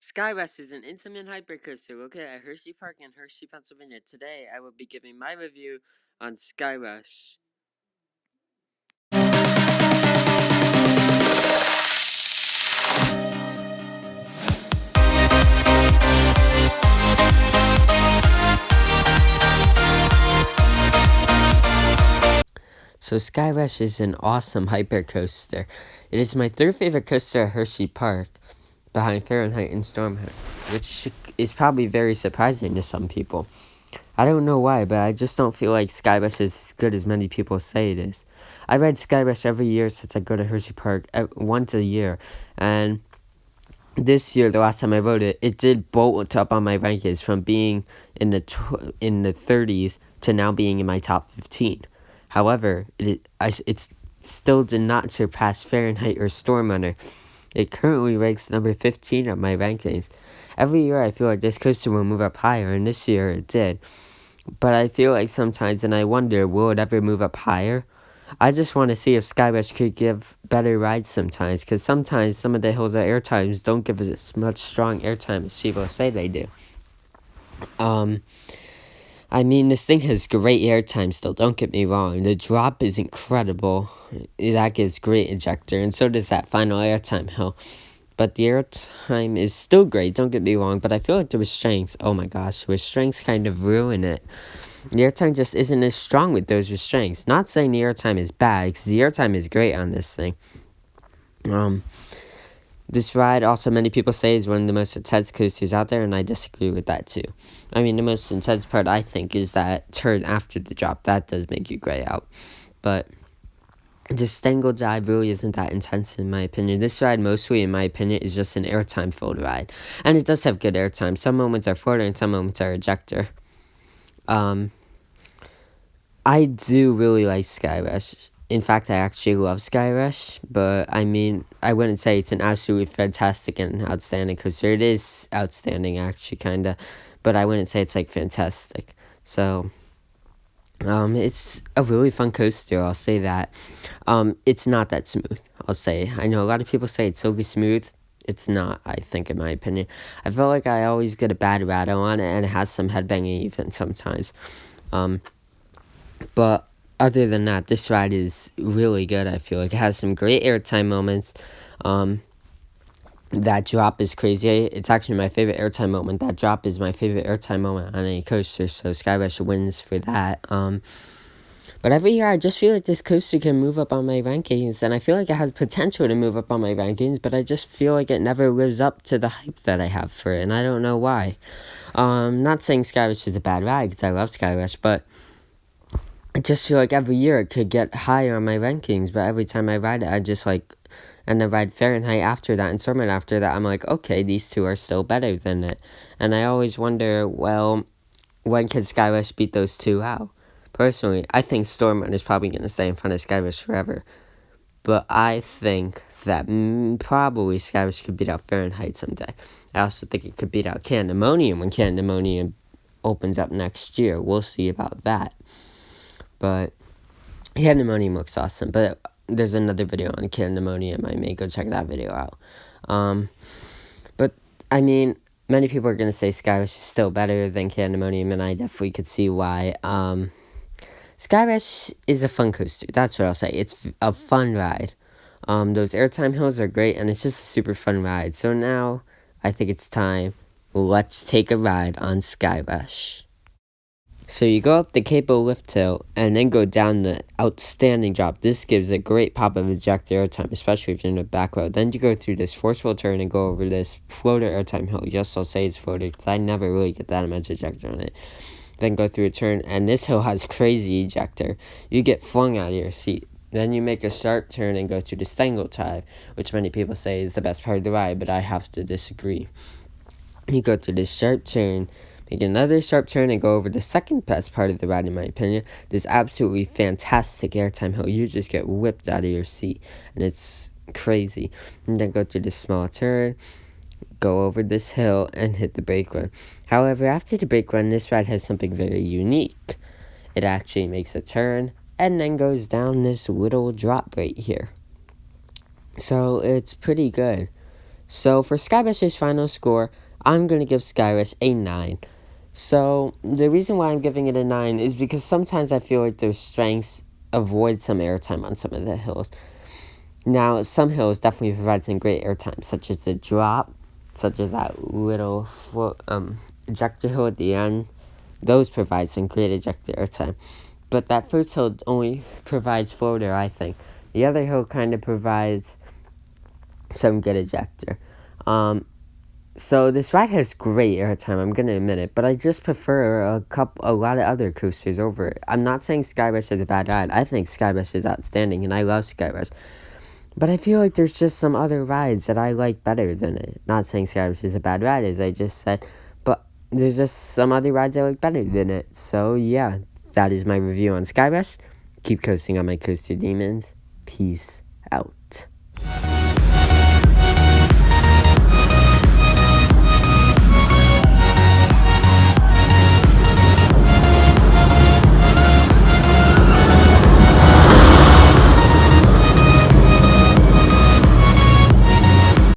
Skyrush is an intimate hypercoaster located at Hershey Park in Hershey, Pennsylvania. Today, I will be giving my review on Skyrush. So Skyrush is an awesome hypercoaster. It is my third favorite coaster at Hershey Park, behind Fahrenheit and Stormheart, which is probably very surprising to some people. I don't know why, but I just don't feel like Skyrush is as good as many people say it is. I ride Skyrush every year since I go to Hershey Park, once a year, and this year, the last time I rode it, it did bolt up on my rankings from being in the 30s to now being in my top 15. However, it still did not surpass Fahrenheit or Storm Runner. It currently ranks number 15 on my rankings. Every year I feel like this coaster will move up higher, and this year it did. But I feel like sometimes, and I wonder, will it ever move up higher? I just want to see if Skyrush could give better rides sometimes, because sometimes some of the hills at airtimes don't give us as much strong airtime as people say they do. I mean, this thing has great airtime still, don't get me wrong. The drop is incredible. That gives great ejector, and so does that final airtime hill. But the airtime is still great, don't get me wrong, but I feel like the restraints, oh my gosh, restraints kind of ruin it. The airtime just isn't as strong with those restraints. Not saying the airtime is bad, because the airtime is great on this thing. This ride, also many people say, is one of the most intense coasters out there, and I disagree with that too. I mean, the most intense part, I think, is that turn after the drop. That does make you gray out. But the Stangle dive really isn't that intense in my opinion. This ride mostly, in my opinion, is just an airtime filled ride. And it does have good airtime. Some moments are floater and some moments are ejector. I do really like Skyrush. In fact, I actually love Skyrush, but I mean, I wouldn't say it's an absolutely fantastic and outstanding coaster. It is outstanding, actually, kinda, but I wouldn't say it's, like, fantastic. So, it's a really fun coaster, I'll say that. It's not that smooth, I'll say. I know a lot of people say it's silky smooth. It's not, I think, in my opinion. I feel like I always get a bad rattle on it, and it has some headbanging even sometimes. But other than that, this ride is really good, I feel like. It has some great airtime moments. That drop is crazy. It's actually my favorite airtime moment. That drop is my favorite airtime moment on any coaster, so Skyrush wins for that. But every year, I just feel like this coaster can move up on my rankings, and I feel like it has potential to move up on my rankings, but I just feel like it never lives up to the hype that I have for it, and I don't know why. Not saying Skyrush is a bad ride, because I love Skyrush, but I just feel like every year it could get higher on my rankings, but every time I ride it, I just like, and I ride Fahrenheit after that and Stormheart after that, I'm like, okay, these two are still better than it. And I always wonder, well, when can Skyrush beat those two out? Personally, I think Stormheart is probably going to stay in front of Skyrush forever. But I think that probably Skyrush could beat out Fahrenheit someday. I also think it could beat out Candemonium when Candemonium opens up next year. We'll see about that. But Candemonium looks awesome. But there's another video on Candemonium. I may go check that video out. But, I mean, many people are going to say Skyrush is still better than Candemonium, and I definitely could see why. Skyrush is a fun coaster. That's what I'll say. It's a fun ride. Those airtime hills are great, and it's just a super fun ride. So now, I think it's time. Let's take a ride on Skyrush. So you go up the Capo lift hill, and then go down the outstanding drop. This gives a great pop of ejector airtime, especially if you're in the back row. Then you go through this forceful turn and go over this floater airtime hill. Yes, I'll say it's floater, because I never really get that much ejector on it. Then go through a turn, and this hill has crazy ejector. You get flung out of your seat. Then you make a sharp turn and go to the Stangle dive, which many people say is the best part of the ride, but I have to disagree. You go through this sharp turn, make another sharp turn, and go over the second best part of the ride, in my opinion. This absolutely fantastic airtime hill. You just get whipped out of your seat, and it's crazy. And then go through this small turn, go over this hill, and hit the brake run. However, after the brake run, this ride has something very unique. It actually makes a turn, and then goes down this little drop right here. So, it's pretty good. So for Skyrush's final score, I'm going to give Skyrush a 9. So the reason why I'm giving it a 9 is because sometimes I feel like their strengths avoid some airtime on some of the hills. Now, some hills definitely provide some great airtime, such as the drop, such as that little ejector hill at the end. Those provide some great ejector airtime. But that first hill only provides floater, I think. The other hill kind of provides some good ejector. So this ride has great airtime, I'm gonna admit it, but I just prefer a lot of other coasters over it. I'm not saying Skyrush is a bad ride. I think Skyrush is outstanding, and I love Skyrush. But I feel like there's just some other rides that I like better than it. Not saying Skyrush is a bad ride, as I just said, but there's just some other rides I like better than it. So yeah, that is my review on Skyrush. Keep coasting on my coaster demons. Peace.